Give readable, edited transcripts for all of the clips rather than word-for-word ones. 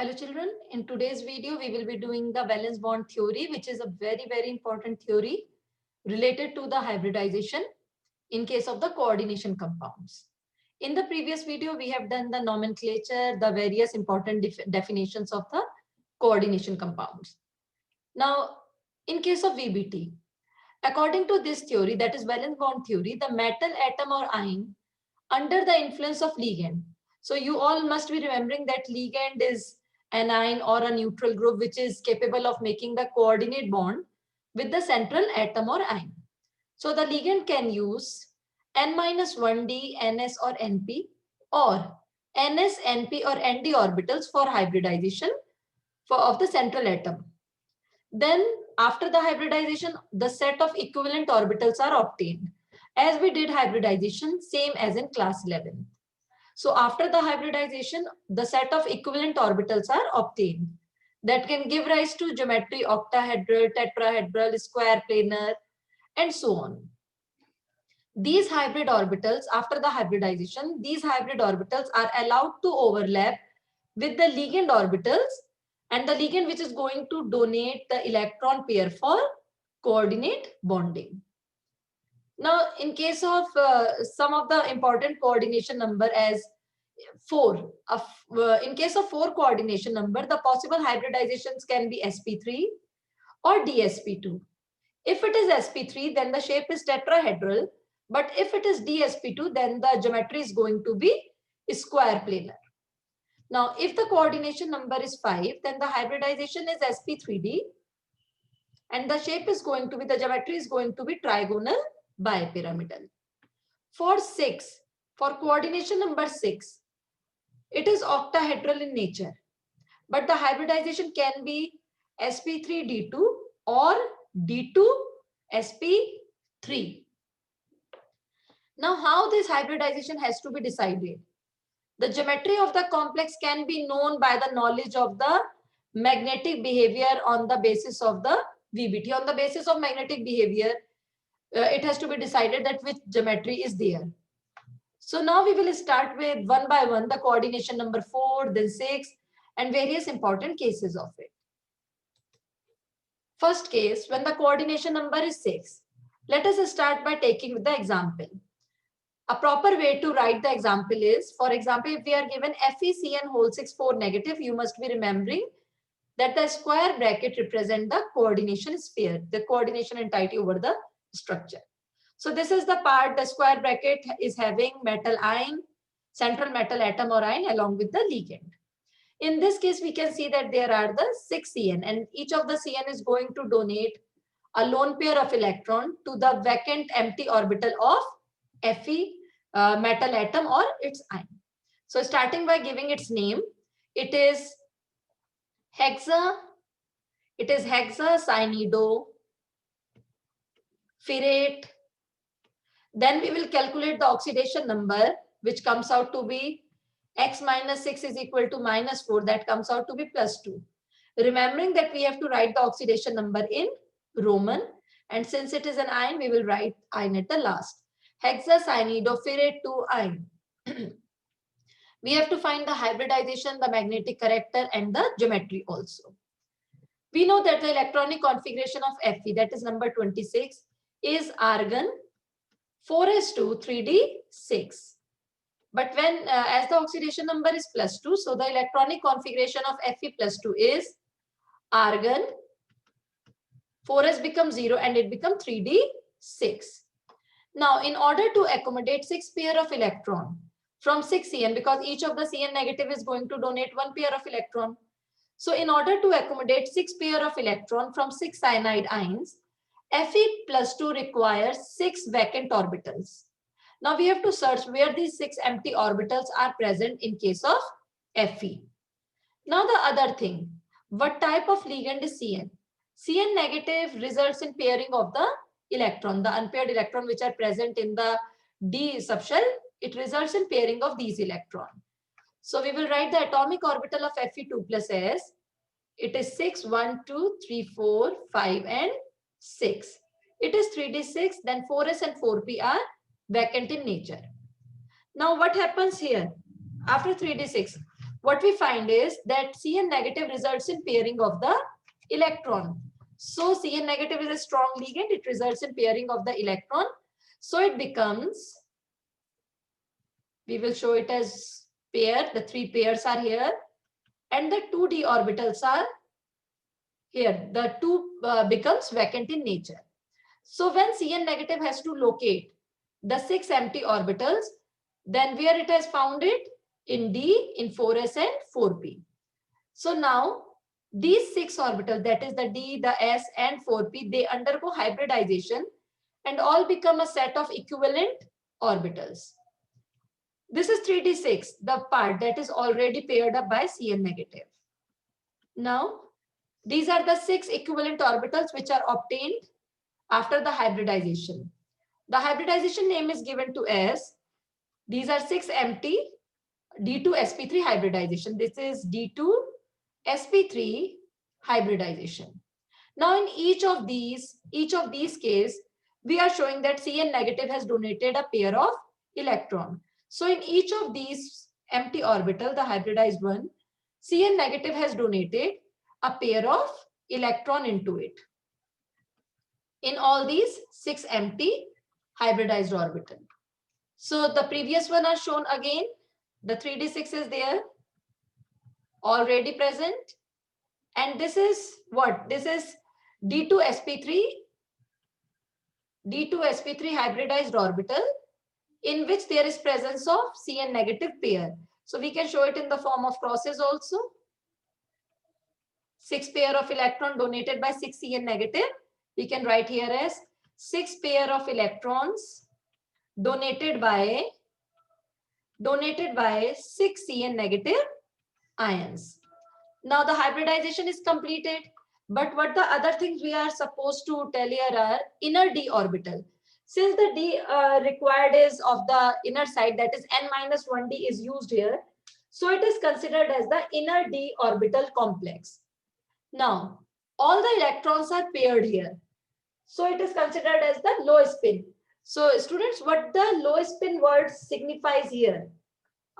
Hello children, in today's video we will be doing the valence bond theory, which is a very important theory related to the hybridization in case of the coordination compounds. In the previous video we have done the nomenclature, the various important definitions of the coordination compounds. Now in case of VBT, according to this theory, that is valence bond theory, the metal atom or ion under the influence of ligand. So you all must be remembering that ligand is an ion or a neutral group which is capable of making the coordinate bond with the central atom or ion. So the ligand can use N-1D, NS or NP, or NS, NP or ND orbitals for hybridization of the central atom. Then after the hybridization, the set of equivalent orbitals are obtained. As we did hybridization, same as in class 11. So after the hybridization, the set of equivalent orbitals are obtained that can give rise to geometry octahedral, tetrahedral, square planar, and so on. These hybrid orbitals, after the hybridization, these hybrid orbitals are allowed to overlap with the ligand orbitals and the ligand which is going to donate the electron pair for coordinate bonding. Now, in case of some of the important coordination number as 4, in case of 4 coordination number, the possible hybridizations can be sp3 or dsp2. If it is sp3, then the shape is tetrahedral, but if it is dsp2, then the geometry is going to be square planar. Now, if the coordination number is 5, then the hybridization is sp3d, and the shape is going to be, the geometry is going to be trigonal bipyramidal. For 6, for coordination number 6, it is octahedral in nature, but the hybridization can be sp3d2 or d2sp3. Now, how this hybridization has to be decided? The geometry of the complex can be known by the knowledge of the magnetic behavior on the basis of the VBT. On the basis of magnetic behavior, it has to be decided that which geometry is there. So now we will start with one by one the coordination number 4, then 6, and various important cases of it. First case, when the coordination number is 6. Let us start by taking the example. A proper way to write the example is, for example, if we are given FeCN whole 6 4 negative, you must be remembering that the square bracket represent the coordination sphere, the coordination entity over the structure. So this is the part, the square bracket is having metal ion, central metal atom or ion along with the ligand. In this case, we can see that there are the 6 CN, and each of the CN is going to donate a lone pair of electron to the vacant empty orbital of Fe metal atom or its ion. So starting by giving its name, it is hexacyanidopyrrate. Then we will calculate the oxidation number, which comes out to be x minus 6 is equal to minus 4. That comes out to be plus 2. Remembering that we have to write the oxidation number in Roman, and since it is an ion, we will write ion at the last. Hexacyanidopyrrate 2 ion. We have to find the hybridization, the magnetic character, and the geometry also. We know that the electronic configuration of Fe, that is number 26, is argon 4s2 3d6. But when as the oxidation number is plus 2, so the electronic configuration of Fe plus 2 is argon 4s becomes 0 and it becomes 3d6. Now, in order to accommodate 6 pair of electron from 6 CN, because each of the CN negative is going to donate 1 pair of electron. So in order to accommodate 6 pair of electron from 6 cyanide ions, Fe plus 2 requires 6 vacant orbitals. Now we have to search where these 6 empty orbitals are present in case of Fe. Now the other thing, what type of ligand is CN? CN negative results in pairing of the electron, the unpaired electron which are present in the D subshell, it results in pairing of these electrons. So we will write the atomic orbital of Fe2 plus S. It is 6, 1, 2, 3, 4, 5, and 6. It is 3d6, then 4s and 4p are vacant in nature. Now what happens here? After 3d6, what we find is that Cn negative results in pairing of the electron. So Cn negative is a strong ligand. It results in pairing of the electron. So it becomes, we will show it as pair. The 3 pairs are here and the 2 d orbitals are here. The 2 becomes vacant in nature. So when Cn negative has to locate the 6 empty orbitals, then where it has found it? In D, in 4s and 4p. So now these 6 orbitals, that is the D, the S and 4p, they undergo hybridization and all become a set of equivalent orbitals. This is 3d6, the part that is already paired up by Cn negative. Now, these are the 6 equivalent orbitals which are obtained after the hybridization. The hybridization name is given to as, these are 6 empty D2sp3 hybridization. This is D2sp3 hybridization. Now in each of these cases, we are showing that Cn negative has donated a pair of electron. So in each of these empty orbital, the hybridized one, Cn negative has donated a pair of electron into it. In all these 6 empty hybridized orbital. So the previous one are shown again. The 3d6 is there, already present. And this is what? This is D2sp3 hybridized orbital in which there is presence of Cn negative pair. So we can show it in the form of crosses also. 6 pair of electron donated by 6 Cn negative. We can write here as 6 pair of electrons donated by 6 Cn negative ions. Now the hybridization is completed. But what the other things we are supposed to tell here are inner d orbital. Since the d required is of the inner side, that is n-1d is used here. So it is considered as the inner d orbital complex. Now, all the electrons are paired here. So it is considered as the low spin. So students, what the low spin word signifies here?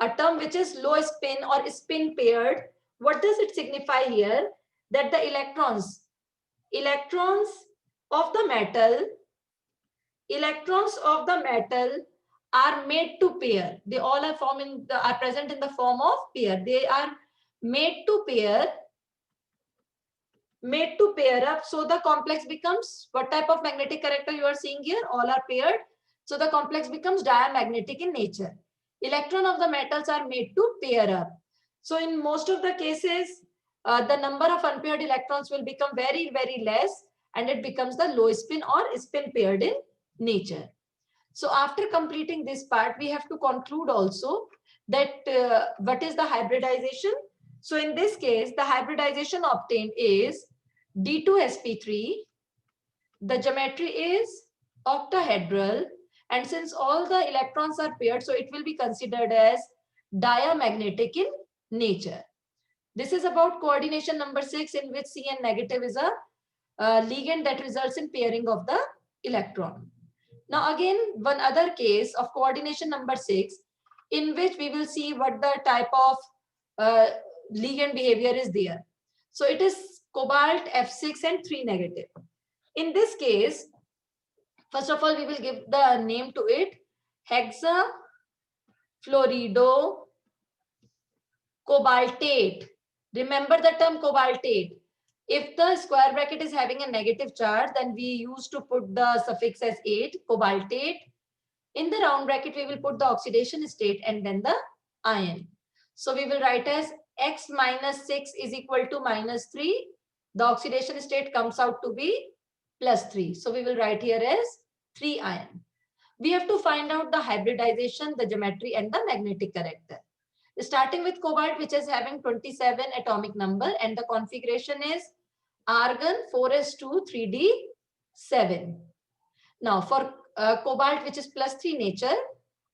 A term which is low spin or spin paired. What does it signify here? That the electrons of the metal are made to pair. They all are present in the form of pair. They are made to pair up. So the complex becomes, what type of magnetic character you are seeing here? All are paired. So the complex becomes diamagnetic in nature. Electron of the metals are made to pair up. So in most of the cases, the number of unpaired electrons will become very, very less and it becomes the low spin or spin paired in nature. So after completing this part, we have to conclude also that what is the hybridization? So in this case, the hybridization obtained is D2sp3. The geometry is octahedral. And since all the electrons are paired, so it will be considered as diamagnetic in nature. This is about coordination number 6, in which Cn negative is a ligand that results in pairing of the electron. Now again, one other case of coordination number 6, in which we will see what the type of ligand behavior is there. So it is cobalt F6 and 3 negative. In this case, first of all, we will give the name to it, hexafluoridocobaltate. Remember the term cobaltate. If the square bracket is having a negative charge, then we used to put the suffix as 8, cobaltate. In the round bracket, we will put the oxidation state and then the ion. So we will write as X minus 6 is equal to minus 3. The oxidation state comes out to be plus 3. So we will write here as 3 ion. We have to find out the hybridization, the geometry and the magnetic character. Starting with cobalt, which is having 27 atomic number and the configuration is argon 4s2 3d7. Now for cobalt, which is plus 3 nature,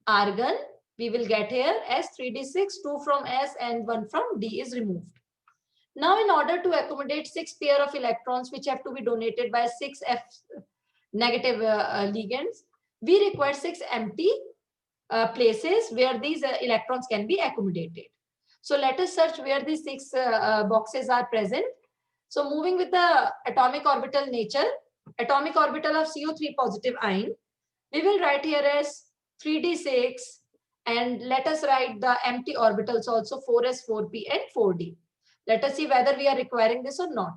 argon, we will get here as 3d6, 2 from S and 1 from D is removed. Now in order to accommodate 6 pair of electrons which have to be donated by 6 F negative ligands, we require 6 empty places where these electrons can be accommodated. So let us search where these 6 boxes are present. So moving with the atomic orbital nature, atomic orbital of CO3 positive ion, we will write here as 3d6, and let us write the empty orbitals also 4s, 4p and 4d. Let us see whether we are requiring this or not.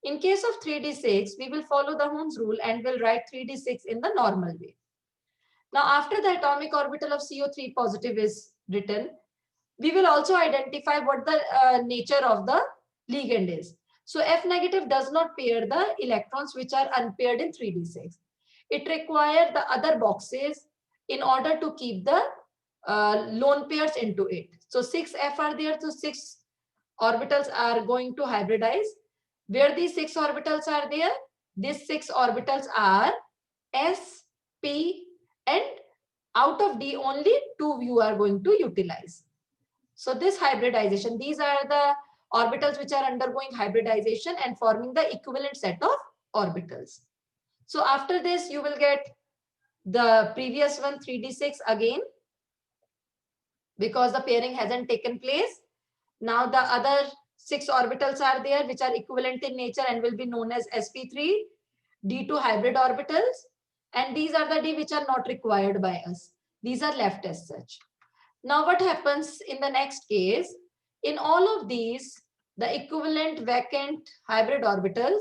In case of 3d6, we will follow the Hund's rule and will write 3d6 in the normal way. Now after the atomic orbital of CO3 positive is written, we will also identify what the nature of the ligand is. So F negative does not pair the electrons which are unpaired in 3d6. It requires the other boxes in order to keep the lone pairs into it. So 6F are there, so 6 orbitals are going to hybridize. Where these 6 orbitals are there, these 6 orbitals are S, P and out of D only 2 you are going to utilize. So this hybridization, these are the orbitals which are undergoing hybridization and forming the equivalent set of orbitals. So after this, you will get the previous one 3d6 again, because the pairing hasn't taken place. Now the other 6 orbitals are there which are equivalent in nature and will be known as sp3, d2 hybrid orbitals, and these are the d which are not required by us. These are left as such. Now what happens in the next case? In all of these, the equivalent vacant hybrid orbitals,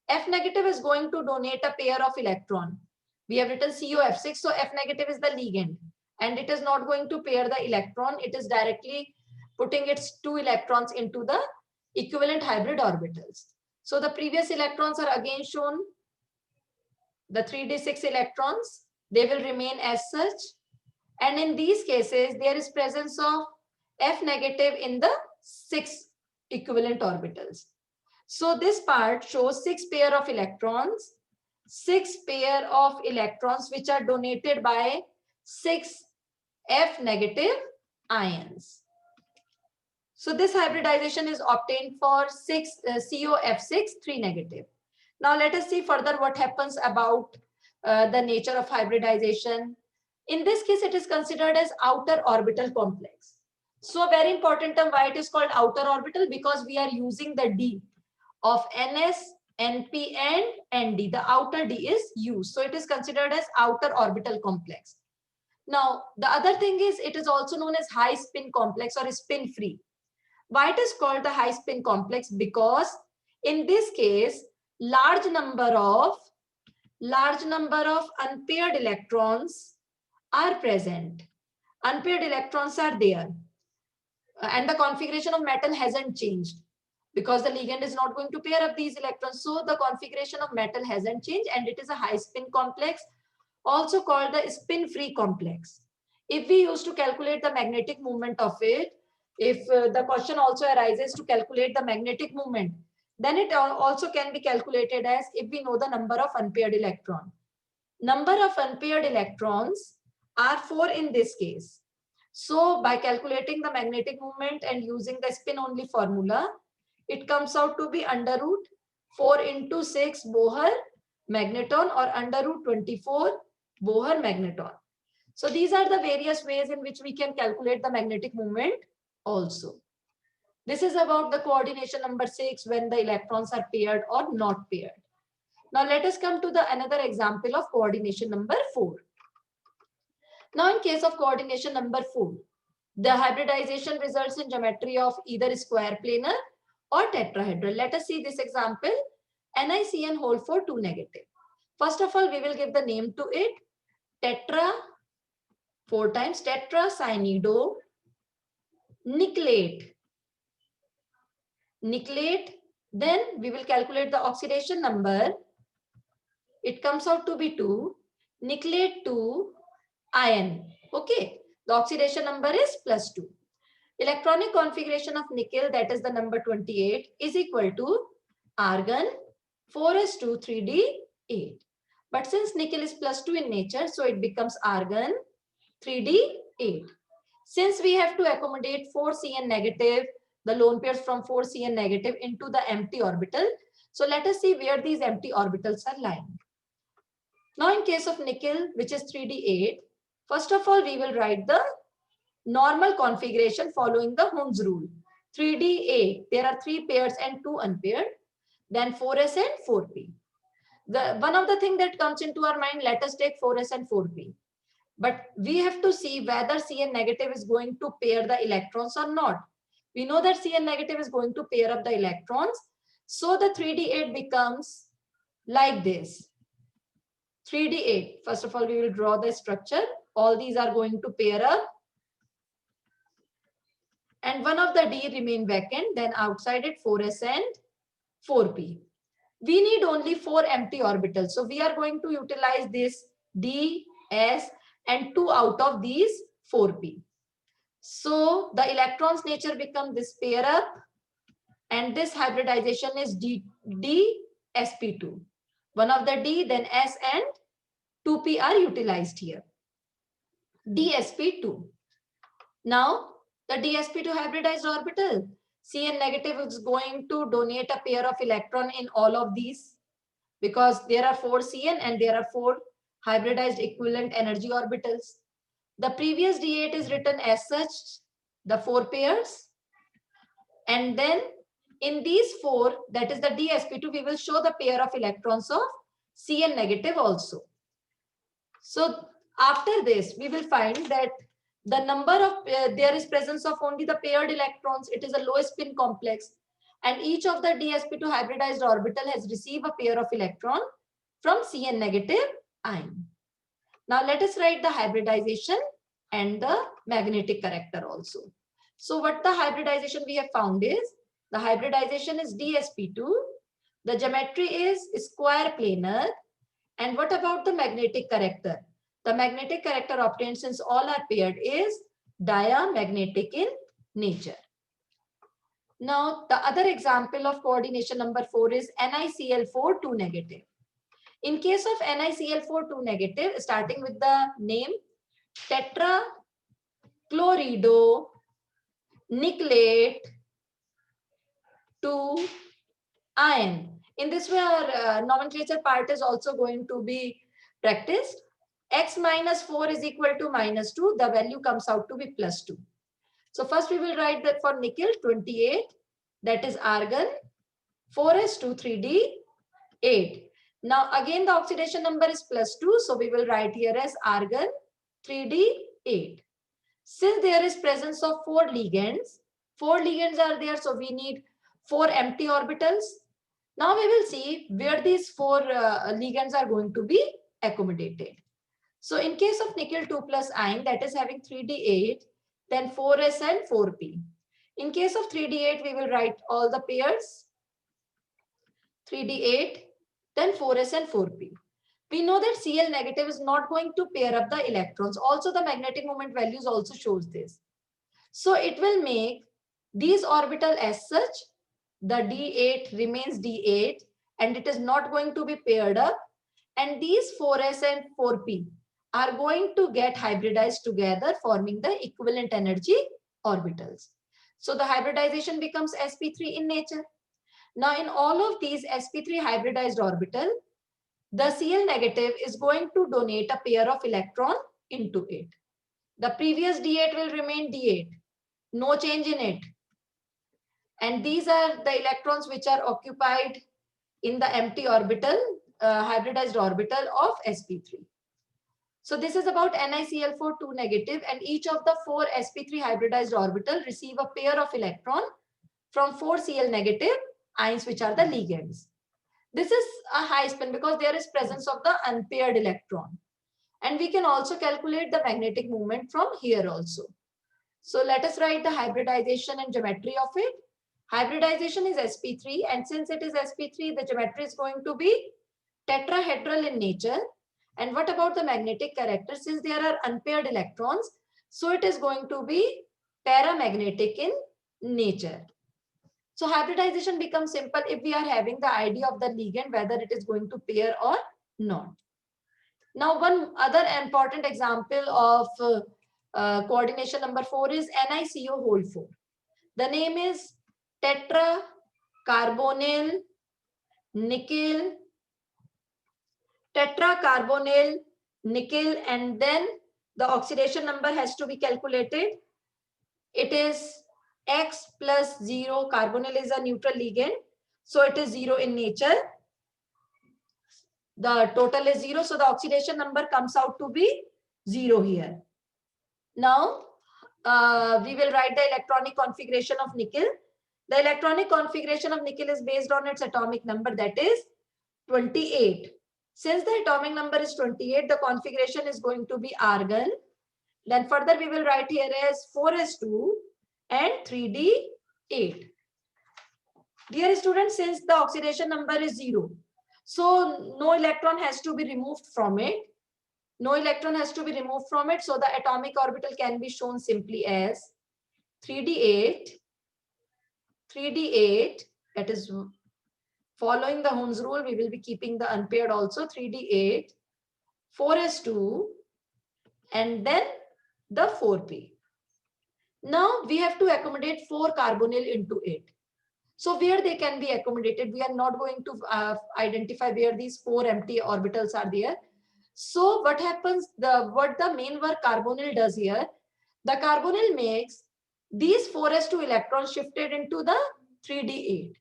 F negative is going to donate a pair of electron. We have written COF6, so F negative is the ligand and it is not going to pair the electron. It is directly putting its 2 electrons into the equivalent hybrid orbitals. So the previous electrons are again shown, the 3d6 electrons, they will remain as such. And in these cases, there is presence of F negative in the 6 equivalent orbitals. So this part shows 6 pair of electrons, 6 pair of electrons which are donated by 6 F negative ions. So this hybridization is obtained for 6 COF6 3 negative. Now let us see further what happens about the nature of hybridization. In this case, it is considered as outer orbital complex. So very important term, why it is called outer orbital, because we are using the D of NS, NP and ND. The outer D is used. So it is considered as outer orbital complex. Now, the other thing is it is also known as high spin complex or spin free. Why it is called the high spin complex? Because in this case, large number of unpaired electrons are present. Unpaired electrons are there. And the configuration of metal hasn't changed because the ligand is not going to pair up these electrons. So the configuration of metal hasn't changed and it is a high spin complex, also called the spin free complex. If we used to calculate the magnetic moment of it, if the question also arises to calculate the magnetic moment, then it also can be calculated as if we know the number of unpaired electrons. Number of unpaired electrons are 4 in this case. So by calculating the magnetic moment and using the spin only formula, it comes out to be under root 4 into 6 Bohr magneton or under root 24 Bohr magneton. So these are the various ways in which we can calculate the magnetic moment also. This is about the coordination number 6 when the electrons are paired or not paired. Now let us come to the another example of coordination number 4. Now in case of coordination number 4, the hybridization results in geometry of either square planar or tetrahedral. Let us see this example, NiCN whole 4 2 negative. First of all, we will give the name to it, tetra, 4 times tetracyanido nickelate. Then we will calculate the oxidation number. It comes out to be 2, nickelate 2 ion. Okay, the oxidation number is +2. Electronic configuration of nickel, that is the number 28, is equal to argon 4s2 3d8. But since nickel is +2 in nature, so it becomes argon 3d8. Since we have to accommodate 4Cn negative, the lone pairs from 4Cn negative into the empty orbital. So let us see where these empty orbitals are lying. Now in case of nickel, which is 3d8, first of all, we will write the normal configuration following the Hund's rule. 3D8, there are 3 pairs and 2 unpaired, then 4s and 4p. One of the thing that comes into our mind, let us take 4s and 4p. But we have to see whether Cn negative is going to pair the electrons or not. We know that Cn negative is going to pair up the electrons. So the 3D8 becomes like this. 3D8. First of all, we will draw the structure. All these are going to pair up. And one of the D remain vacant. Then outside it 4s and 4p. We need only 4 empty orbitals. So we are going to utilize this D, S, and 2 out of these 4p. So the electrons nature become this pair up, and this hybridization is DsP2. One of the D, then S and 2p are utilized here. DsP2. Now the DsP2 hybridized orbital, Cn negative is going to donate a pair of electron in all of these, because there are 4 Cn and there are 4 hybridized equivalent energy orbitals. The previous D8 is written as such, the 4 pairs. And then in these 4, that is the DsP2, we will show the pair of electrons of Cn negative also. So after this, we will find that the number of, there is presence of only the paired electrons. It is a low spin complex. And each of the DsP2 hybridized orbital has received a pair of electron from Cn negative ion. Now let us write the hybridization and the magnetic character also. So what the hybridization we have found is, the hybridization is DsP2. The geometry is square planar. And what about the magnetic character? The magnetic character obtained since all are paired is diamagnetic in nature. Now the other example of coordination number 4 is NiCl4 2 negative. In case of NiCl4 2 negative, starting with the name tetrachlorido-nickelate 2 ion. In this way, our nomenclature part is also going to be practiced. X minus 4 is equal to minus 2. The value comes out to be plus 2. So first we will write that for nickel 28, that is argon 4s2 3d 8. Now again the oxidation number is plus 2. So we will write here as argon 3d 8. Since there is presence of 4 ligands are there, so we need 4 empty orbitals. Now we will see where these 4 ligands are going to be accommodated. So in case of nickel 2 plus ion, that is having 3d8, then 4s and 4p. In case of 3d8, we will write all the pairs, 3d8, then 4s and 4p. We know that Cl negative is not going to pair up the electrons. Also the magnetic moment values also shows this. So it will make these orbital as such, the D8 remains D8 and it is not going to be paired up, and these 4s and 4p are going to get hybridized together, forming the equivalent energy orbitals. So the hybridization becomes sp3 in nature. Now in all of these sp3 hybridized orbital, the Cl negative is going to donate a pair of electron into it. The previous D8 will remain D8, no change in it. And these are the electrons which are occupied in the empty orbital, hybridized orbital of sp3. So this is about NiCl4 2 negative, and each of the 4 sp3 hybridized orbital receive a pair of electron from 4 Cl negative ions, which are the ligands. This is a high spin because there is presence of the unpaired electron. And we can also calculate the magnetic moment from here also. So let us write the hybridization and geometry of it. Hybridization is sp3, and since it is sp3, the geometry is going to be tetrahedral in nature. And what about the magnetic character? Since there are unpaired electrons, so it is going to be paramagnetic in nature. So hybridization becomes simple if we are having the idea of the ligand, whether it is going to pair or not. Now one other important example of coordination number 4 is NiCO4. The name is tetracarbonyl nickel, and then the oxidation number has to be calculated. It is X plus 0, carbonyl is a neutral ligand, so it is 0 in nature. The total is 0, so the oxidation number comes out to be 0 here. Now, we will write the electronic configuration of nickel. The electronic configuration of nickel is based on its atomic number, that is 28. Since the atomic number is 28, the configuration is going to be argon. Then further we will write here as 4s2 and 3d8. Dear students, since the oxidation number is 0, so no electron has to be removed from it. No electron has to be removed from it. So the atomic orbital can be shown simply as 3d8, 3d8, that is following the Hund's rule, we will be keeping the unpaired also, 3d8, 4s2, and then the 4p. Now we have to accommodate 4 carbonyl into it. So where they can be accommodated, we are not going to identify where these 4 empty orbitals are there. So what happens, what the main work carbonyl does here, the carbonyl makes these 4s2 electrons shifted into the 3d8.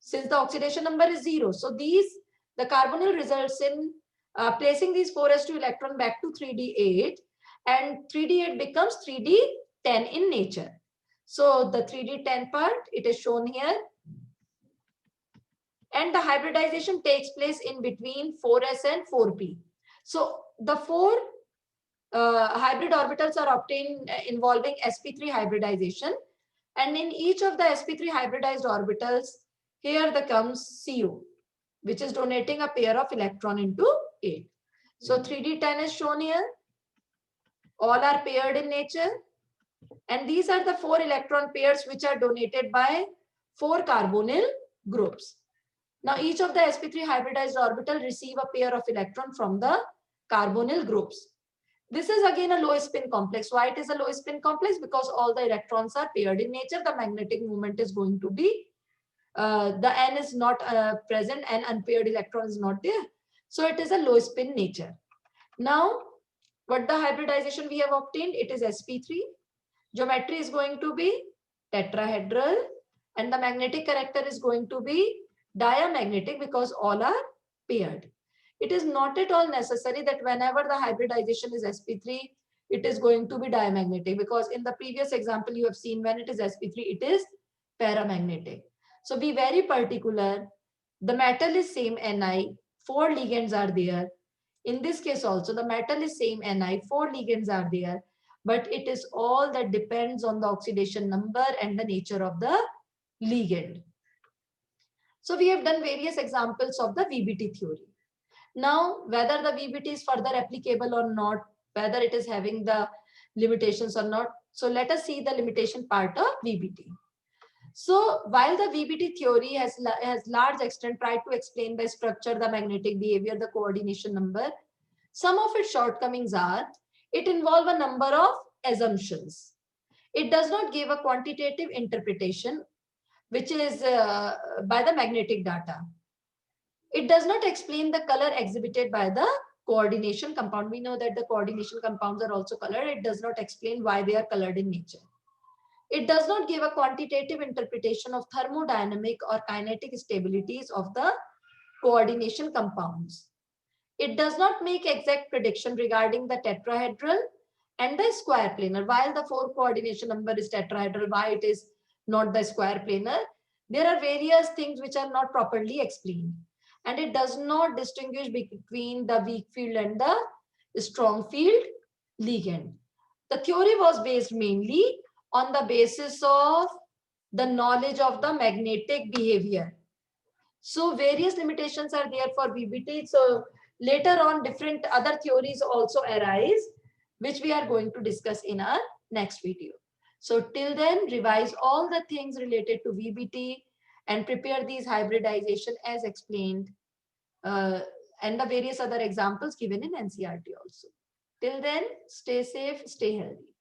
Since the oxidation number is 0, so the carbonyl results in placing these 4s2 electron back to 3d8, and 3d8 becomes 3d10 in nature. So the 3d10 part, it is shown here. And the hybridization takes place in between 4s and 4p. So the 4 hybrid orbitals are obtained involving sp3 hybridization. And in each of the sp3 hybridized orbitals, here there comes CO, which is donating a pair of electron into 8. So 3d10 is shown here. All are paired in nature. And these are the 4 electron pairs which are donated by 4 carbonyl groups. Now each of the sp3 hybridized orbital receive a pair of electron from the carbonyl groups. This is again a low spin complex. Why it is a low spin complex? Because all the electrons are paired in nature. The magnetic moment is going to be, the n is not present and unpaired electron is not there. So it is a low spin nature. Now what the hybridization we have obtained, it is sp3. Geometry is going to be tetrahedral and the magnetic character is going to be diamagnetic because all are paired. It is not at all necessary that whenever the hybridization is sp3, it is going to be diamagnetic, because in the previous example you have seen when it is sp3, it is paramagnetic. So be very particular. The metal is same Ni, 4 ligands are there. In this case also the metal is same Ni, 4 ligands are there. But it is all that depends on the oxidation number and the nature of the ligand. So we have done various examples of the VBT theory. Now, whether the VBT is further applicable or not, whether it is having the limitations or not. So let us see the limitation part of VBT. So while the VBT theory has large extent tried to explain the structure, the magnetic behavior, the coordination number, some of its shortcomings are, it involves a number of assumptions. It does not give a quantitative interpretation, which is by the magnetic data. It does not explain the color exhibited by the coordination compound. We know that the coordination compounds are also colored. It does not explain why they are colored in nature. It does not give a quantitative interpretation of thermodynamic or kinetic stabilities of the coordination compounds. It does not make exact prediction regarding the tetrahedral and the square planar. While the 4 coordination number is tetrahedral, why it is not the square planar? There are various things which are not properly explained. And it does not distinguish between the weak field and the strong field ligand. The theory was based mainly on the basis of the knowledge of the magnetic behavior. So various limitations are there for VBT. So later on, different other theories also arise, which we are going to discuss in our next video. So till then, revise all the things related to VBT and prepare these hybridization as explained, and the various other examples given in NCERT also. Till then, stay safe, stay healthy.